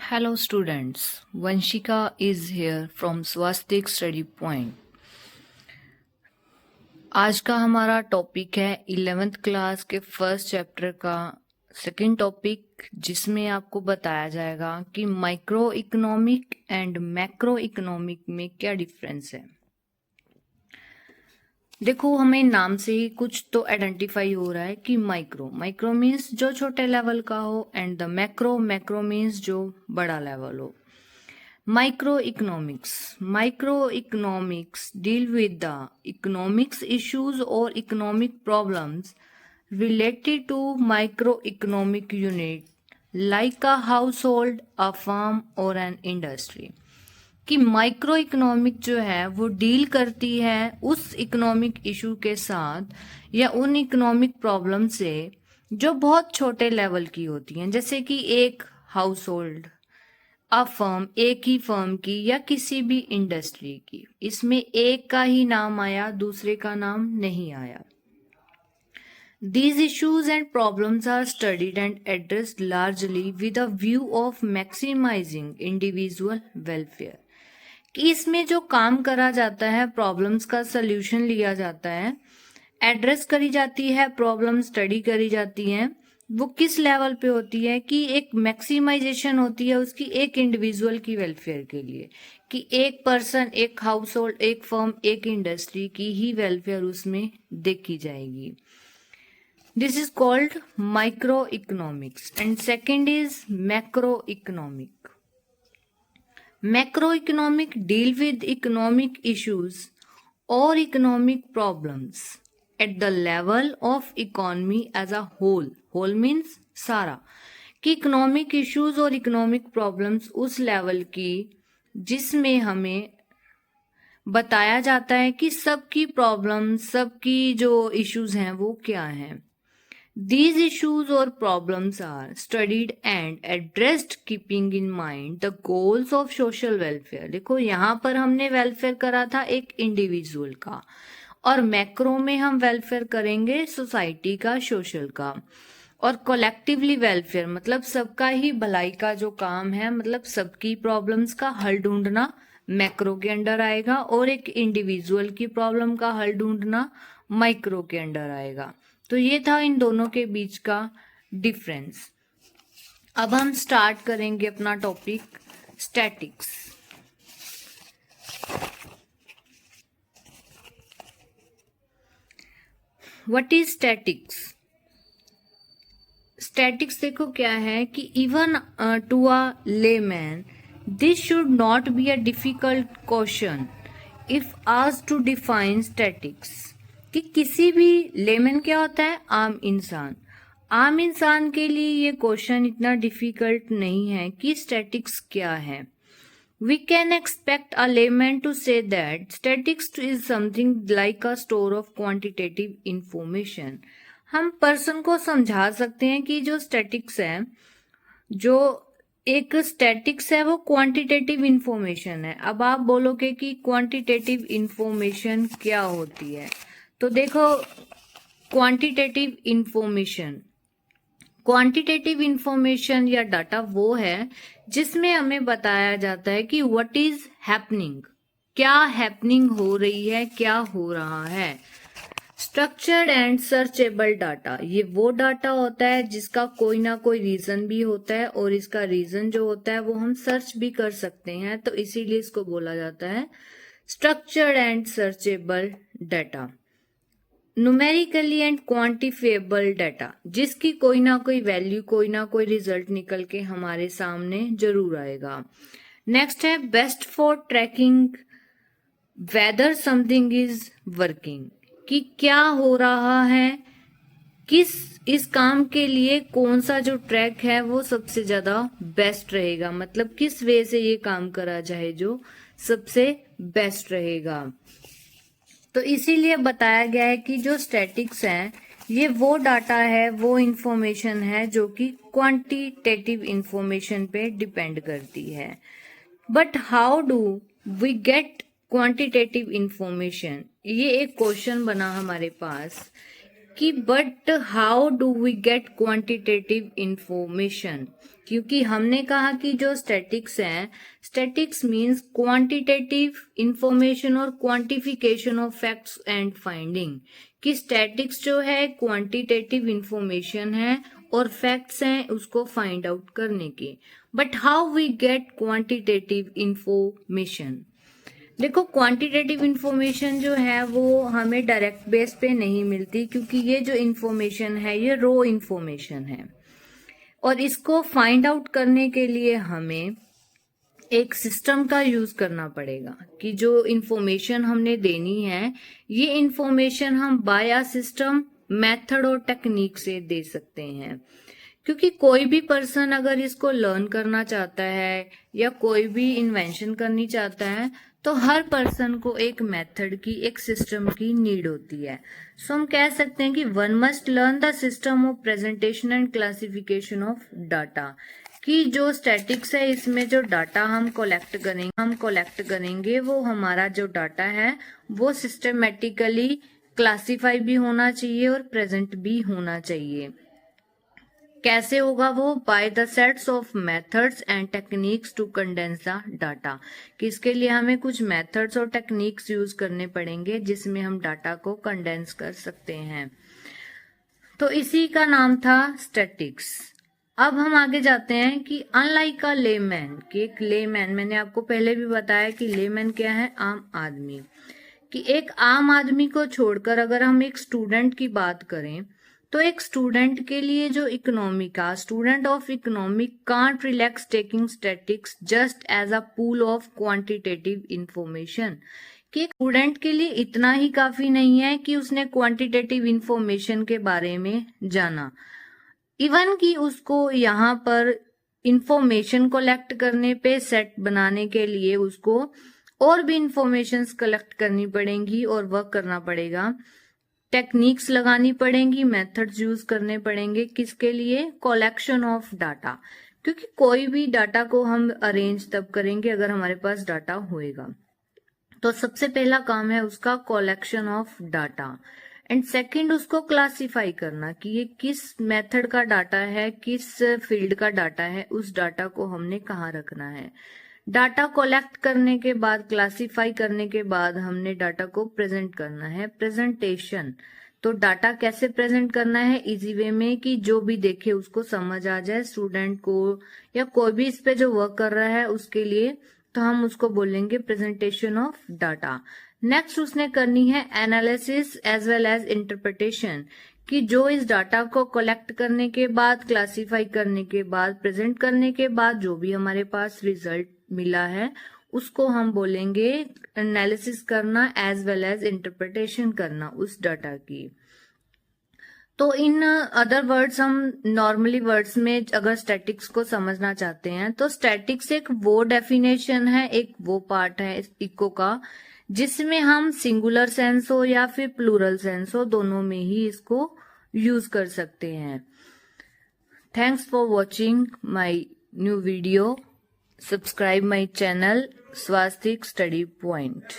Hello students, Vanshika is here from Swastik Study Point. आज का हमारा टॉपिक है 11th क्लास के फर्स्ट चैप्टर का सेकंड टॉपिक, जिसमें आपको बताया जाएगा कि micro economic and macro economic में क्या डिफरेंस है। देखो, हमें नाम से ही कुछ तो आइडेंटिफाई हो रहा है कि माइक्रो मीन्स जो छोटे लेवल का हो एंड द मैक्रो मीन्स जो बड़ा लेवल हो। Microeconomics deal with the economics issues or economic problems related to microeconomic unit like a household, a farm or an industry. कि माइक्रो इकोनॉमिक जो है वो डील करती है उस इकोनॉमिक इशू के साथ या उन इकोनॉमिक प्रॉब्लम से जो बहुत छोटे लेवल की होती हैं, जैसे कि एक हाउस होल्ड, फर्म, एक ही फर्म की या किसी भी इंडस्ट्री की। इसमें एक का ही नाम आया, दूसरे का नाम नहीं आया। These issues and problems are studied and addressed largely with a view of maximizing individual welfare. कि इसमें जो काम करा जाता है, प्रॉब्लम्स का सल्यूशन लिया जाता है, एड्रेस करी जाती है, प्रॉब्लम स्टडी करी जाती है, वो किस लेवल पे होती है कि एक मैक्सिमाइजेशन होती है उसकी एक इंडिविजुअल की वेलफेयर के लिए, कि एक पर्सन, एक हाउस होल्ड, एक फर्म, एक इंडस्ट्री की ही वेलफेयर उसमें देखी जाएगी। This is called micro economics and second is macro economic. Macroeconomic deal with economic issues or economic problems at the level of economy as a whole. Whole means सारा, कि economic issues और economic problems उस level की जिसमें हमें बताया जाता है कि सबकी प्रॉब्लम, सबकी जो इश्यूज हैं वो क्या हैं। These issues or problems are studied and addressed keeping in mind the goals of social welfare. देखो, यहाँ पर हमने वेलफेयर करा था एक इंडिविजुअल का, और मैक्रो में हम वेलफेयर करेंगे सोसाइटी का, सोशल का, और कोलेक्टिवली वेलफेयर मतलब सबका ही भलाई का जो काम है, मतलब सबकी प्रॉब्लम्स का हल ढूंढना मैक्रो के अंडर आएगा, और एक इंडिविजुअल की प्रॉब्लम का हल ढूंढना माइक्रो के अंडर आएगा। तो ये था इन दोनों के बीच का डिफरेंस। अब हम स्टार्ट करेंगे अपना topic statics. What is statics? Statics देखो क्या है कि even to a layman this should not be a difficult question if asked to define statics. कि किसी भी लेमन क्या होता है, आम इंसान, आम इंसान के लिए ये क्वेश्चन इतना डिफिकल्ट नहीं है कि स्टैटिक्स क्या है। We can expect a lemon to say that statics is something like a store of quantitative information. हम पर्सन को समझा सकते हैं कि जो स्टैटिक्स है, जो एक स्टैटिक्स है वो क्वांटिटेटिव इंफॉर्मेशन है। अब आप बोलोगे कि क्वांटिटेटिव इंफॉर्मेशन क्या होती है, तो देखो, क्वांटिटेटिव इंफॉर्मेशन या डाटा वो है जिसमें हमें बताया जाता है कि व्हाट इज हैपनिंग, क्या हैपनिंग हो रही है, क्या हो रहा है। स्ट्रक्चर्ड एंड सर्चेबल डाटा, ये वो डाटा होता है जिसका कोई ना कोई रीजन भी होता है, और इसका रीजन जो होता है वो हम सर्च भी कर सकते हैं, तो इसीलिए इसको बोला जाता है structured and searchable data. Numerically and quantifiable data, जिसकी कोई ना कोई वैल्यू, कोई ना कोई रिजल्ट निकल के हमारे सामने जरूर आएगा। नेक्स्ट है best for tracking whether something is working, कि क्या हो रहा है, किस इस काम के लिए कौन सा जो ट्रैक है वो सबसे ज्यादा बेस्ट रहेगा, मतलब किस वे से ये काम करा जाए जो सबसे बेस्ट रहेगा। तो इसीलिए बताया गया है कि जो स्टैटिक्स है ये वो डाटा है, वो इंफॉर्मेशन है जो कि क्वांटिटेटिव इंफॉर्मेशन पे डिपेंड करती है। But how do we get quantitative information, ये एक क्वेश्चन बना हमारे पास कि but how do we get quantitative information, क्योंकि हमने कहा कि जो स्टैटिक्स है, स्टैटिक्स मींस क्वांटिटेटिव इंफॉर्मेशन और quantification of facts and finding, कि स्टैटिक्स जो है क्वांटिटेटिव इंफॉर्मेशन है और फैक्ट्स हैं उसको फाइंड आउट करने के। But how we get quantitative information, देखो क्वांटिटेटिव इंफॉर्मेशन जो है वो हमें डायरेक्ट बेस पे नहीं मिलती, क्योंकि ये जो इंफॉर्मेशन है ये रो इंफॉर्मेशन है, और इसको फाइंड आउट करने के लिए हमें एक सिस्टम का यूज करना पड़ेगा कि जो इंफॉर्मेशन हमने देनी है ये इंफॉर्मेशन हम बाय अ सिस्टम, मेथड और टेक्निक से दे सकते हैं। क्योंकि कोई भी पर्सन अगर इसको लर्न करना चाहता है या कोई भी इन्वेंशन करनी चाहता है तो हर पर्सन को एक मेथड की, एक सिस्टम की नीड होती है। सो हम कह सकते हैं कि one must learn the system of presentation and classification of data, कि जो स्टैटिक्स है इसमें जो डाटा हम कलेक्ट करेंगे वो हमारा जो डाटा है वो सिस्टमेटिकली क्लासीफाई भी होना चाहिए और प्रेजेंट भी होना चाहिए। कैसे होगा वो? By the sets of methods and techniques to condense the data, कि इसके लिए हमें कुछ मेथड्स और टेक्निक्स यूज करने पड़ेंगे जिसमें हम डाटा को कंडेंस कर सकते हैं। तो इसी का नाम था स्टैटिक्स। अब हम आगे जाते हैं कि अनलाइक अ लेमैन, कि एक लेमैन, मैंने आपको पहले भी बताया कि लेमैन क्या है, आम आदमी, कि एक आम आदमी को छोड़कर अगर हम एक स्टूडेंट की बात करें तो एक स्टूडेंट के लिए जो student of economic can't relax taking statics just as a pool of quantitative information, कि एक स्टूडेंट के लिए इतना ही काफी नहीं है कि उसने क्वांटिटेटिव इंफॉर्मेशन के बारे में जाना, इवन कि उसको यहाँ पर इंफॉर्मेशन कलेक्ट करने पे, सेट बनाने के लिए उसको और भी इंफॉर्मेशंस कलेक्ट करनी पड़ेंगी और वर्क करना पड़ेगा, टेक्निक्स लगानी पड़ेंगी, मेथड्स यूज करने पड़ेंगे। किसके लिए? कलेक्शन ऑफ डाटा, क्योंकि कोई भी डाटा को हम अरेंज तब करेंगे अगर हमारे पास डाटा होएगा। तो सबसे पहला काम है उसका collection of data, and second उसको क्लासिफाई करना कि ये किस मेथड का डाटा है, किस फील्ड का डाटा है, उस डाटा को हमने कहाँ रखना है। डाटा कलेक्ट करने के बाद, क्लासिफाई करने के बाद हमने डाटा को प्रेजेंट करना है, प्रेजेंटेशन। तो डाटा कैसे प्रेजेंट करना है? इजी वे में, कि जो भी देखे उसको समझ आ जाए, स्टूडेंट को या कोई भी इस पे जो वर्क कर रहा है उसके लिए, तो हम उसको बोलेंगे प्रेजेंटेशन ऑफ डाटा। नेक्स्ट उसने करनी है analysis as well as interpretation, कि जो इस डाटा को कलेक्ट करने के बाद, क्लासिफाई करने के बाद, प्रेजेंट करने के बाद जो भी हमारे पास रिजल्ट मिला है उसको हम बोलेंगे एनालिसिस करना एज वेल एज इंटरप्रिटेशन करना उस डाटा की। तो इन अदर वर्ड्स, हम नॉर्मली वर्ड्स में अगर स्टैटिक्स को समझना चाहते हैं तो स्टैटिक्स एक वो डेफिनेशन है, एक वो पार्ट है इको का जिसमें हम सिंगुलर सेंस हो या फिर प्लूरल सेंस हो, दोनों में ही इसको यूज कर सकते हैं। Thanks for watching my new video. Subscribe my channel Swastik Study Point.